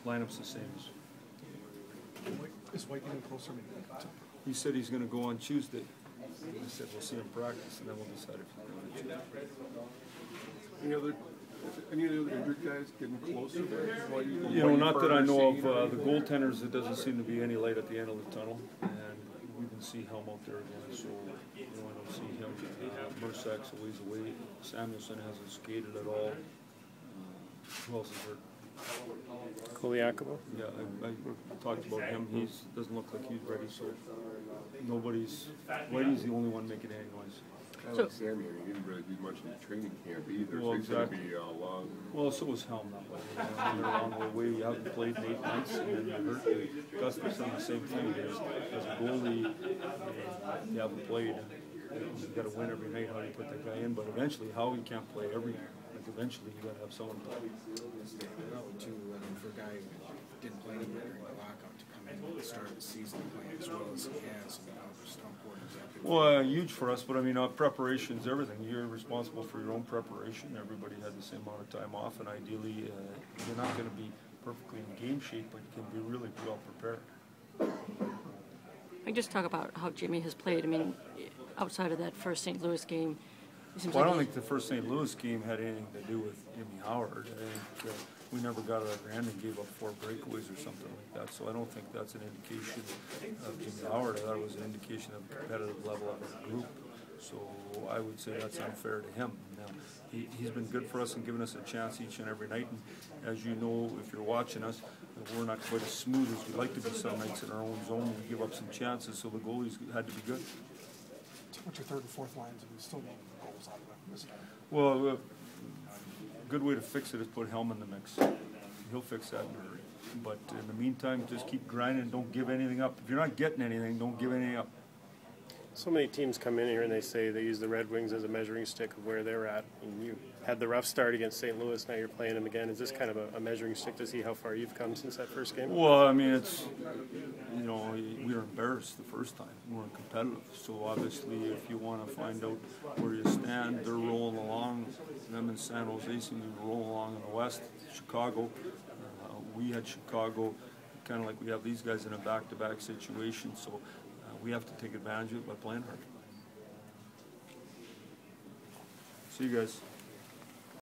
lineup's the same. Is White getting closer? He said he's going to go on Tuesday. He said we'll see him practice, and then we'll decide if he's going to Tuesday. Any of the other injured guys getting closer? You know, not that I know of. The goaltenders, it doesn't seem to be any light at the end of the tunnel, and we can see Helm out there again. So, you know, I don't see him. Mersak's a ways away. Samuelson hasn't skated at all. Who else is hurt? Koliakovo? Yeah, I talked about him. He doesn't look like he's ready. So Whitey's the only one making any noise. So, Samuel, he didn't really do much in the training camp either, well, so he's exactly. going to be long. Well, so was Helm that way. They're a long way away. You haven't played in 8 months, and then you're hurt. Gus's done the same thing. As a goalie, you haven't played. You've got to win every night how you put that guy in, but eventually, how he can't play every night. Like eventually, you got to have someone play. Too, for a guy who didn't play anywhere during the lockout to come in at the start of the season playing as well as he has, just how important is that? Well, huge for us, but I mean, preparation's everything. You're responsible for your own preparation. Everybody had the same amount of time off, and ideally, you're not going to be perfectly in game shape, but you can be really well prepared. I just talk about how Jimmy has played. I mean, outside of that first St. Louis game, well, I don't think the first St. Louis game had anything to do with Jimmy Howard. I think we never got out of our end and gave up 4 breakaways or something like that. So I don't think that's an indication of Jimmy Howard. I thought it was an indication of the competitive level of our group. So I would say that's unfair to him. Now, he's been good for us and given us a chance each and every night. And as you know, if you're watching us, we're not quite as smooth as we'd like to be some nights in our own zone. We give up some chances, so the goalies had to be good. What's your third and fourth lines? And we still need goals out of them. Well, a good way to fix it is put Helm in the mix. He'll fix that in a hurry. But in the meantime, just keep grinding. Don't give anything up. If you're not getting anything, don't give anything up. So many teams come in here and they say they use the Red Wings as a measuring stick of where they're at. And you had the rough start against St. Louis, now you're playing them again. Is this kind of a measuring stick to see how far you've come since that first game? Well, I mean, it's, you know, we were embarrassed the first time. We weren't competitive. So obviously, if you want to find out where you stand, they're rolling along. Them in San Jose seem to be rolling along in the West. Chicago, we had Chicago, kind of like we have these guys in a back-to-back situation. So we have to take advantage of it by playing hard. See you guys.